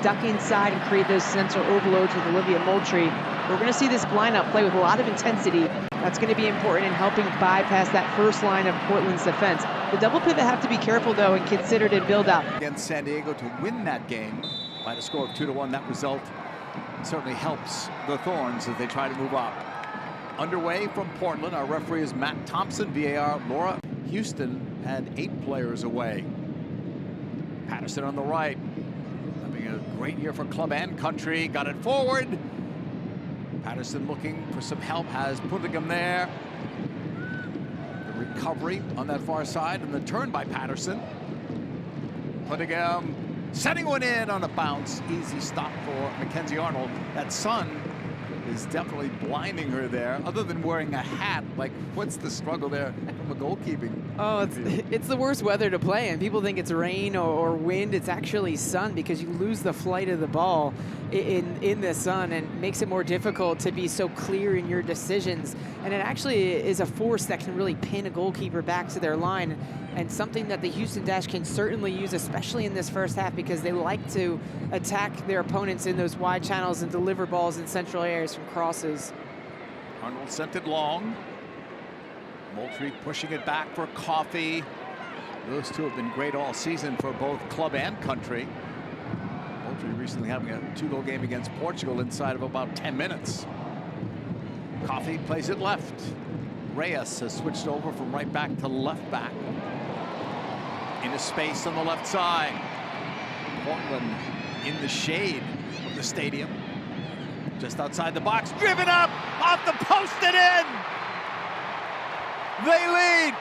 duck inside and create those central overloads with Olivia Moultrie. We're going to see this lineup play with a lot of intensity. That's going to be important in helping bypass that first line of Portland's defense. The double pivot have to be careful, though, and considered in build-out. Against San Diego to win that game by the score of 2-1. That result certainly helps the Thorns as they try to move up. Underway from Portland, our referee is Matt Thompson, VAR Laura. Houston had 8 players away. Patterson on the right, having a great year for club and country, got it forward. Patterson looking for some help, has Puntigam there. The recovery on that far side and the turn by Patterson. Puntigam setting one in on a bounce. Easy stop for Mackenzie Arnold. That sun is definitely blinding her there. Other than wearing a hat, like, what's the struggle there from a goalkeeping? Oh, it's the worst weather to play in. People think it's rain or wind. It's actually sun, because you lose the flight of the ball in the sun, and makes it more difficult to be so clear in your decisions. And it actually is a force that can really pin a goalkeeper back to their line, and something that the Houston Dash can certainly use, especially in this first half, because they like to attack their opponents in those wide channels and deliver balls in central areas from crosses. Arnold sent it long. Moultrie pushing it back for Coffey. Those two have been great all season for both club and country. Moultrie recently having a 2-goal game against Portugal inside of about 10 minutes. Coffey plays it left. Reyes has switched over from right back to left back. Into space on the left side. Portland in the shade of the stadium. Just outside the box, driven up, off the post and in! They lead!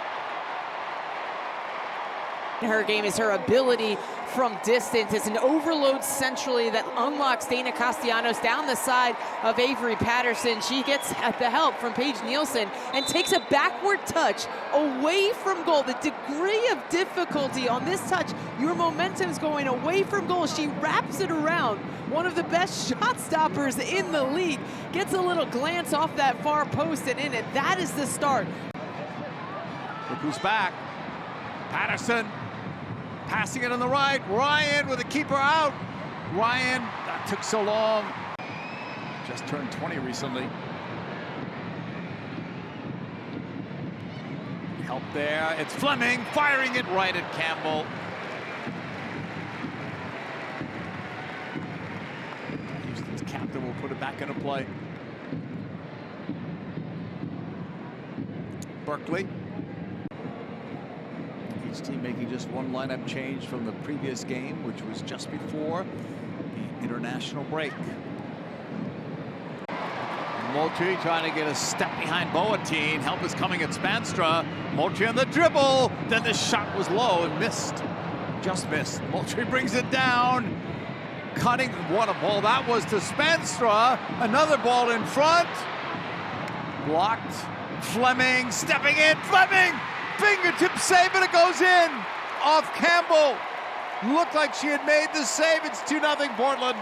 Her game is her ability from distance. It's an overload centrally that unlocks Dana Castellanos down the side of Avery Patterson. She gets the help from Paige Nielsen and takes a backward touch away from goal. The degree of difficulty on this touch, your momentum's going away from goal. She wraps it around. One of the best shot stoppers in the league. Gets a little glance off that far post and in it. That is the start. Look who's back. Patterson. Passing it on the right, Ryan with the keeper out. Ryan, that took so long. Just turned 20 recently. Help there, it's Fleming firing it right at Campbell. Houston's captain will put it back into play. Berkeley. Each team making just one lineup change from the previous game, which was just before the international break. Moultrie trying to get a step behind Boateng. Help is coming at Spanstra. Moultrie on the dribble. Then the shot was low and missed. Just missed. Moultrie brings it down. Cutting. What a ball that was to Spanstra. Another ball in front. Blocked. Fleming stepping in. Fleming! Fingertip save, and it goes in off Campbell. Looked like she had made the save. It's 2-0 Portland.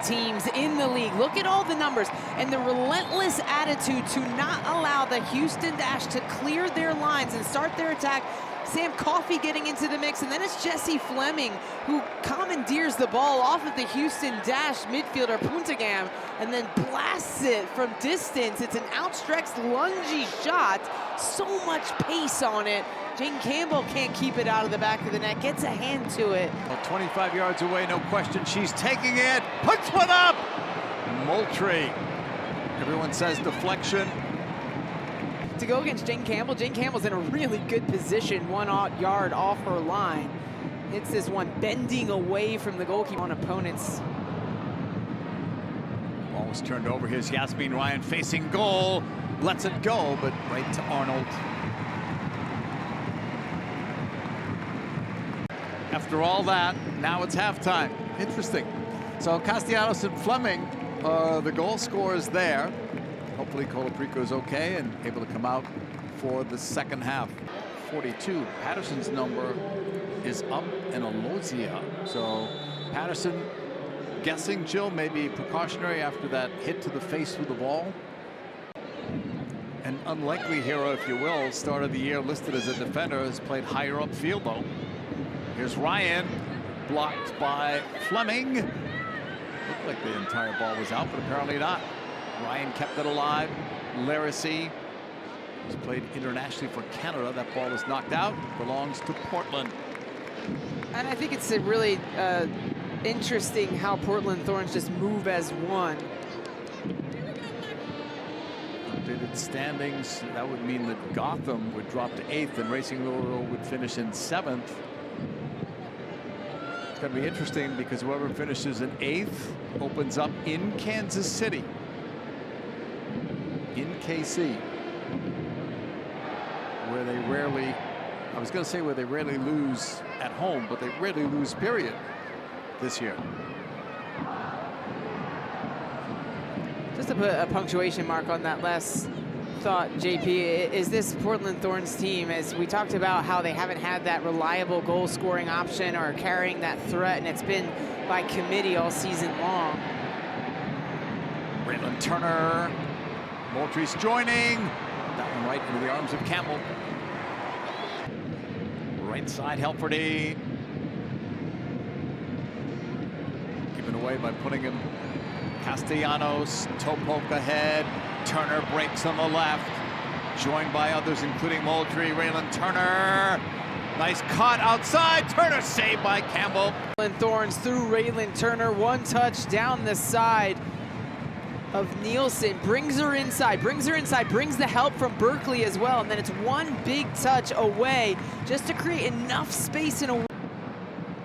Teams in the league. Look at all the numbers and the relentless attitude to not allow the Houston Dash to clear their lines and start their attack. Sam Coffey getting into the mix, and then it's Jessie Fleming who commandeers the ball off of the Houston Dash midfielder Puntigam and then blasts it from distance. It's an outstretched lungy shot, so much pace on it. Jane Campbell can't keep it out of the back of the net, gets a hand to it. Well, 25 yards away, no question, she's taking it, puts one up! Moultrie, everyone says deflection. To go against Jane Campbell. Jane Campbell's in a really good position, 1 yard off her line. Hits this one bending away from the goalkeeper on opponents. Ball was turned over. Here's Yasmin Ryan facing goal. Lets it go, but right to Arnold. After all that, now it's halftime. Interesting. So Castellanos and Fleming, the goal scorers there. Hopefully Colaprico is okay and able to come out for the second half. 42, Patterson's number is up in Alozia. So Patterson guessing, Jill, maybe precautionary after that hit to the face with the ball. An unlikely hero, if you will, start of the year listed as a defender, has played higher upfield though. Here's Ryan, blocked by Fleming. Looked like the entire ball was out, but apparently not. Ryan kept it alive. Laracy, who's played internationally for Canada. That ball is knocked out. Belongs to Portland. And I think it's a really interesting how Portland Thorns just move as one. Updated standings, that would mean that Gotham would drop to 8th and Racing Louisville would finish in 7th. It's going to be interesting because whoever finishes in 8th opens up in Kansas City, in KC, where they rarely, I was going to say where they rarely lose at home, but they rarely lose, period, this year. Just to put a punctuation mark on that last thought, JP, is this Portland Thorns team, as we talked about how they haven't had that reliable goal scoring option or carrying that threat, and it's been by committee all season long. Raylan Turner, Moultry's joining. That one right into the arms of Campbell. Right side, Heilferty. Given away by putting him Castellanos, toe poke ahead. Turner breaks on the left. Joined by others, including Moultry. Raylan Turner. Nice cut outside. Turner saved by Campbell. Thorns through Raylan Turner. One touch down the side of Nielsen. Brings her inside. Brings the help from Berkeley as well. And then it's one big touch away just to create enough space in a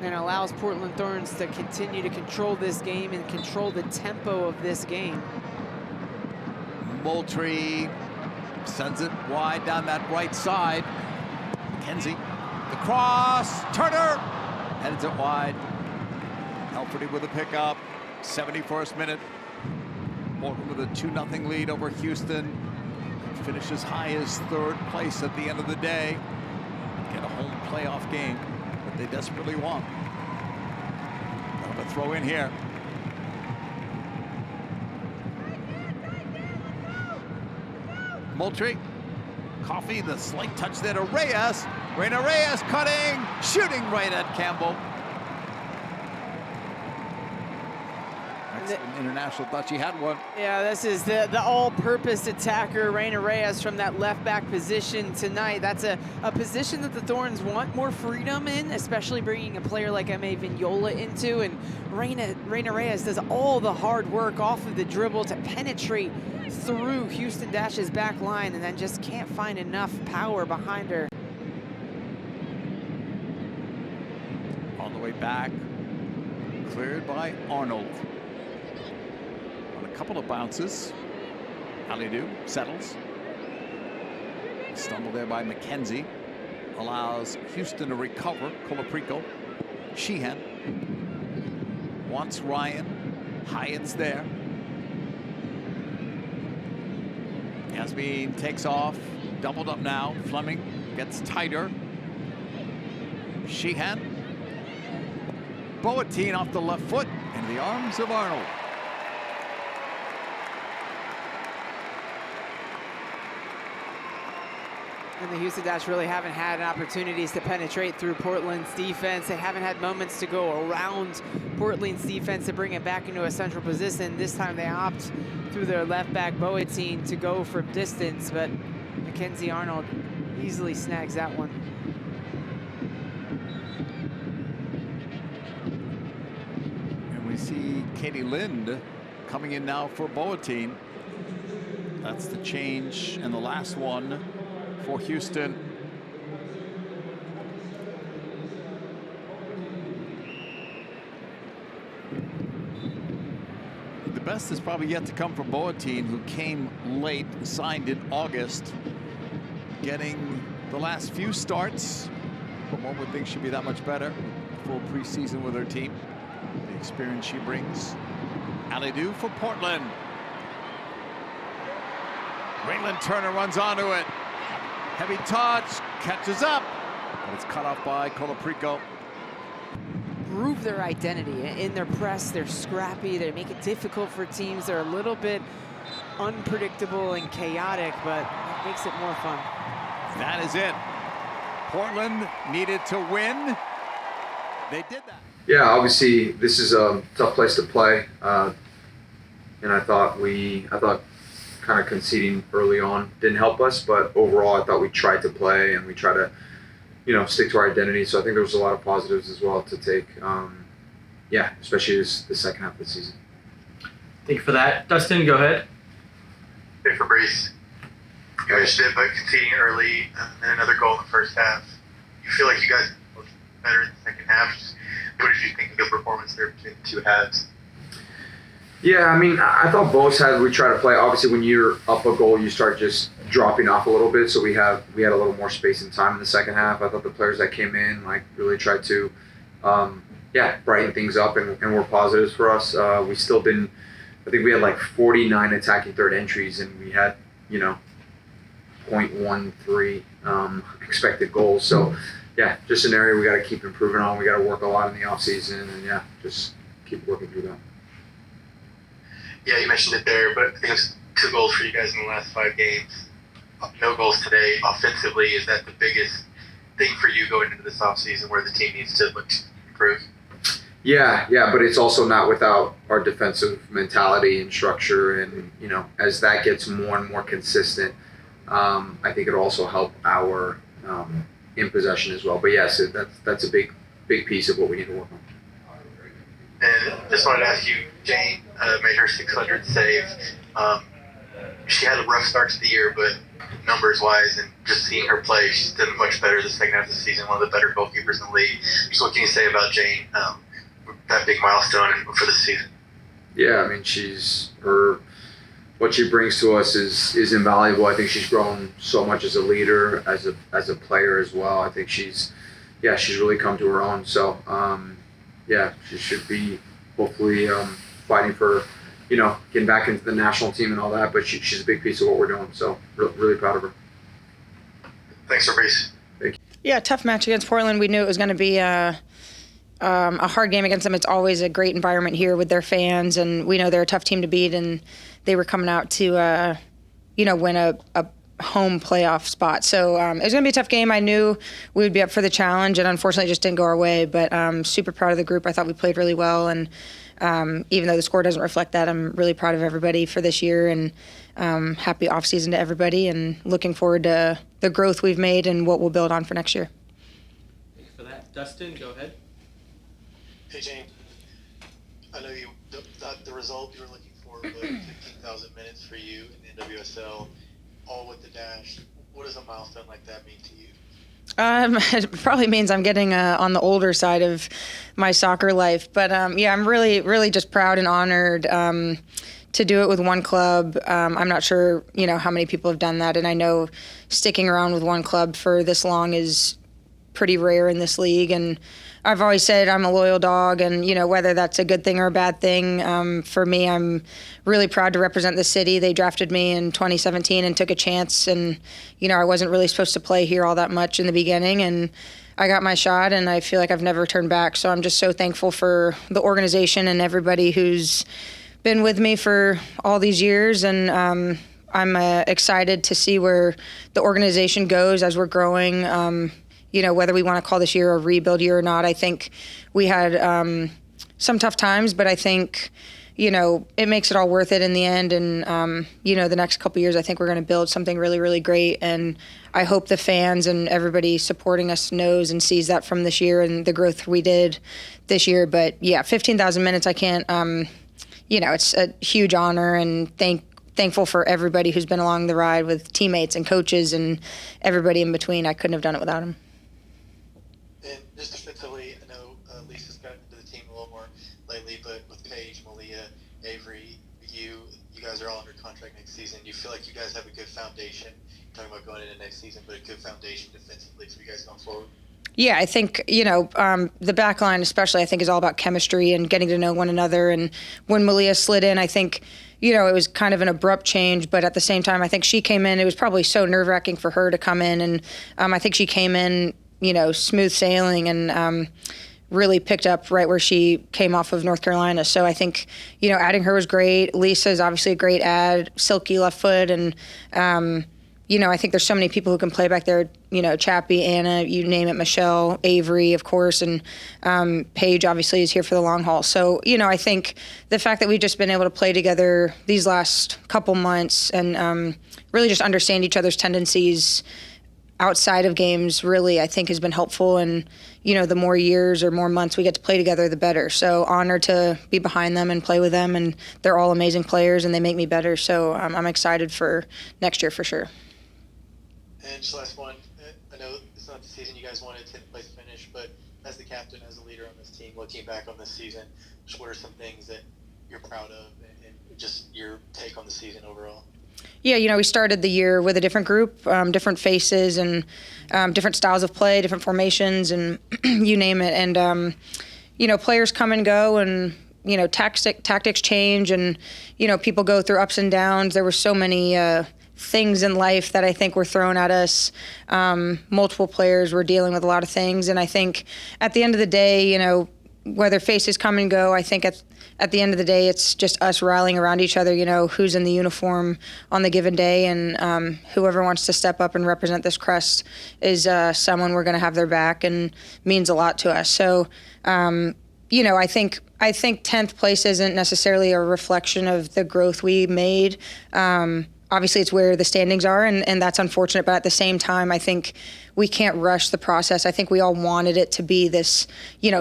and allows Portland Thorns to continue to control this game and control the tempo of this game. Moultry sends it wide down that right side. McKenzie, the cross, Turner heads it wide. Heilferty with a pickup, 71st minute. Portland with a 2-0 lead over Houston. Finishes high as 3rd place at the end of the day. Get a home playoff game that they desperately want. They'll have a throw in here. Moultry, Coffey, the slight touch there to Reyes. Reina Reyes cutting, shooting right at Campbell. Mexican international thought she had one. Yeah, this is the all-purpose attacker, Reina Reyes, from that left-back position tonight. That's a position that the Thorns want more freedom in, especially bringing a player like M.A. Vignola into. And Reina Reyes does all the hard work off of the dribble to penetrate through Houston Dash's back line, and then just can't find enough power behind her. On the way back, cleared by Arnold. On a couple of bounces, Alidou settles. Stumble there by McKenzie. Allows Houston to recover. Colaprico. Sheehan. Wants Ryan. Hyatt's there. Yasmin takes off, doubled up now. Fleming gets tighter. Sheehan. Boateng off the left foot in the arms of Arnold. And the Houston Dash really haven't had opportunities to penetrate through Portland's defense. They haven't had moments to go around Portland's defense to bring it back into a central position. This time they opt through their left back Boateng to go from distance, but Mackenzie Arnold easily snags that one. And we see Katie Lind coming in now for Boateng. That's the change and the last one for Houston. The best is probably yet to come for Boateng, who came late, signed in August, getting the last few starts, but one would think she'd be that much better. Full preseason with her team, the experience she brings. Alidou for Portland. Raylan Turner runs onto it. Heavy touch, catches up, but it's cut off by Colaprico. Prove their identity in their press. They're scrappy. They make it difficult for teams. They're a little bit unpredictable and chaotic, but it makes it more fun. That is it. Portland needed to win They did that. Yeah, obviously this is a tough place to play, and I thought kind of conceding early on didn't help us, but overall I thought we tried to play and we tried to, stick to our identity. So I think there was a lot of positives as well to take. Especially the second half of the season. Thank you for that. Dustin, go ahead. Hey, Fabrice. You mentioned it, but conceding early and another goal in the first half. You feel like you guys looked better in the second half. What did you think of the performance there between the two halves? Yeah, I mean, I thought both sides we try to play. Obviously, when you're up a goal, you start just dropping off a little bit. So we had a little more space and time in the second half. I thought the players that came in really tried to, brighten things up and were positives for us. We still didn't. I think we had 49 attacking third entries, and we had 0.13 expected goals. So just an area we got to keep improving on. We got to work a lot in the off season, and just keep working through that. Yeah, you mentioned it there, but I think it's 2 goals for you guys in the last 5 games. No goals today. Offensively, is that the biggest thing for you going into this offseason where the team needs to look to improve? Yeah, but it's also not without our defensive mentality and structure, and as that gets more and more consistent, I think it'll also help our in possession as well. But yes, that's a big piece of what we need to work on. And just wanted to ask you, Jane made her 600th save. She had a rough start to the year, but numbers-wise and just seeing her play, she's done much better the second half of the season, one of the better goalkeepers in the league. Just what can you say about Jane, that big milestone for the season? Yeah, I mean, what she brings to us is invaluable. I think she's grown so much as a leader, as a player as well. I think she's really come to her own. So, she should be hopefully fighting for, getting back into the national team and all that. But she's a big piece of what we're doing. So, really proud of her. Thanks, Fabrice. Thank you. Yeah, tough match against Portland. We knew it was going to be a hard game against them. It's always a great environment here with their fans, and we know they're a tough team to beat, and they were coming out to, win a home playoff spot. So it was going to be a tough game. I knew we would be up for the challenge, and unfortunately it just didn't go our way, but I'm super proud of the group. I thought we played really well, and even though the score doesn't reflect that, I'm really proud of everybody for this year, and happy offseason to everybody, and looking forward to the growth we've made and what we'll build on for next year. Thanks for that. Dustin, go ahead. Hey, Jane. I know not the result you were looking for, but 15,000 minutes for you in the NWSL, all with the dash. What does a milestone like that mean to you? It probably means I'm getting on the older side of my soccer life. But, I'm really, really just proud and honored to do it with one club. I'm not sure, how many people have done that. And I know sticking around with one club for this long is pretty rare in this league. And I've always said I'm a loyal dog, and whether that's a good thing or a bad thing, for me, I'm really proud to represent the city. They drafted me in 2017 and took a chance, and I wasn't really supposed to play here all that much in the beginning, and I got my shot, and I feel like I've never turned back. So I'm just so thankful for the organization and everybody who's been with me for all these years, and I'm excited to see where the organization goes as we're growing. Whether we want to call this year a rebuild year or not, I think we had some tough times, but I think, it makes it all worth it in the end. And, the next couple of years, I think we're going to build something really, really great. And I hope the fans and everybody supporting us knows and sees that from this year and the growth we did this year. But, 15,000 minutes, I can't, it's a huge honor, and thankful for everybody who's been along the ride with teammates and coaches and everybody in between. I couldn't have done it without them. And just defensively, I know Lisa's gotten into the team a little more lately, but with Paige, Malia, Avery, you guys are all under contract next season. Do you feel like you guys have a good foundation? You're talking about going into next season, but a good foundation defensively for you guys going forward? Yeah, I think, the back line especially, I think, is all about chemistry and getting to know one another. And when Malia slid in, I think, it was kind of an abrupt change, but at the same time, I think she came in, it was probably so nerve-wracking for her to come in. And I think she came in, smooth sailing, and really picked up right where she came off of North Carolina. So I think, adding her was great. Lisa's obviously a great add, silky left foot, and, I think there's so many people who can play back there, Chappie, Anna, you name it, Michelle, Avery, of course, and Paige obviously is here for the long haul. So, I think the fact that we've just been able to play together these last couple months and really just understand each other's tendencies outside of games really, I think, has been helpful. And, the more years or more months we get to play together, the better. So honored to be behind them and play with them. And they're all amazing players and they make me better. So I'm excited for next year for sure. And just last one, I know it's not the season you guys wanted 10th place finish, but as the captain, as a leader on this team, looking back on this season, just what are some things that you're proud of and just your take on the season overall? Yeah, we started the year with a different group, different faces and different styles of play, different formations, and you name it. And, players come and go and, tactics change and, people go through ups and downs. There were so many things in life that I think were thrown at us. Multiple players were dealing with a lot of things. And I think at the end of the day, whether faces come and go, I think at the end of the day, it's just us rallying around each other, who's in the uniform on the given day. And whoever wants to step up and represent this crest is someone we're going to have their back and means a lot to us. So, I think 10th place isn't necessarily a reflection of the growth we made. Obviously, it's where the standings are, and that's unfortunate. But at the same time, I think we can't rush the process. I think we all wanted it to be this,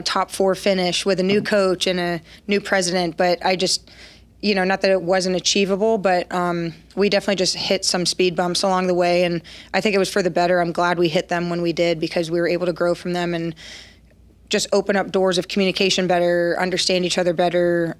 top 4 finish with a new coach and a new president. But I just, not that it wasn't achievable, but we definitely just hit some speed bumps along the way. And I think it was for the better. I'm glad we hit them when we did because we were able to grow from them and just open up doors of communication better, understand each other better.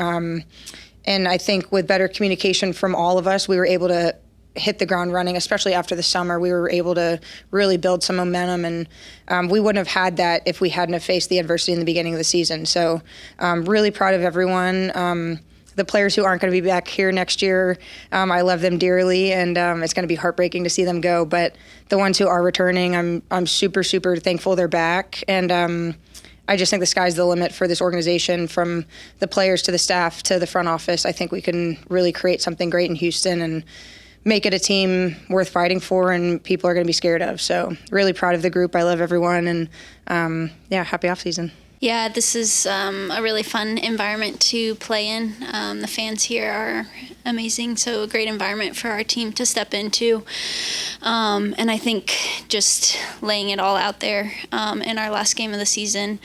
And I think with better communication from all of us, we were able to hit the ground running, especially after the summer. We were able to really build some momentum, and we wouldn't have had that if we hadn't have faced the adversity in the beginning of the season. So really proud of everyone. The players who aren't going to be back here next year, I love them dearly, and it's going to be heartbreaking to see them go. But the ones who are returning, I'm super, super thankful they're back. And I just think the sky's the limit for this organization, from the players to the staff to the front office. I think we can really create something great in Houston and make it a team worth fighting for and people are going to be scared of. So really proud of the group. I love everyone, and happy off season. Yeah, this is a really fun environment to play in. The fans here are amazing, so a great environment for our team to step into. And I think just laying it all out there in our last game of the season,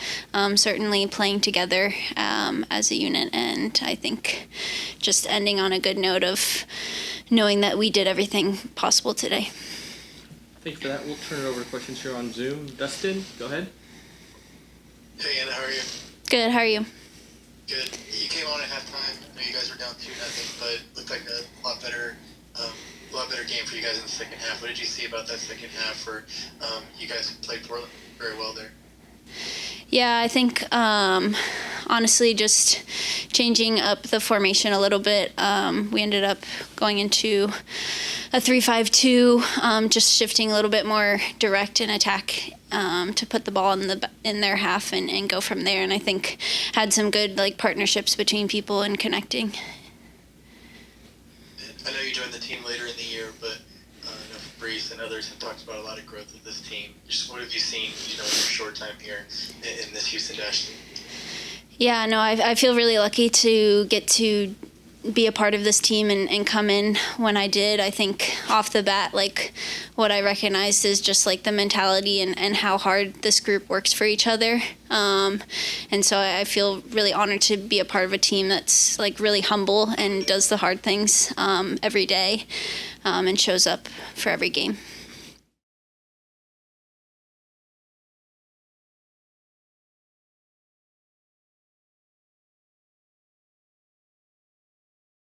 certainly playing together as a unit, and I think just ending on a good note of knowing that we did everything possible today. Thank you for that. We'll turn it over to questions here on Zoom. Dustin, go ahead. Hey, Anna, how are you? Good, how are you? Good. You came on at halftime. I know you guys were down 2-0, but it looked like a lot better game for you guys in the second half. What did you see about that second half where you guys played Portland very well there? Yeah, I think honestly just changing up the formation a little bit. We ended up going into a 3-5-2, just shifting a little bit more direct in attack to put the ball in their half and go from there. And I think had some good partnerships between people and connecting. I know you joined the team later in the year, but I know Fabrice and others have talked about a lot of growth with this team. Just what have you seen, in your short time here in this Houston Dash team? Yeah, no, I feel really lucky to get to be a part of this team and come in when I did. I think off the bat, what I recognized is just the mentality and how hard this group works for each other. And so I feel really honored to be a part of a team that's really humble and does the hard things every day and shows up for every game.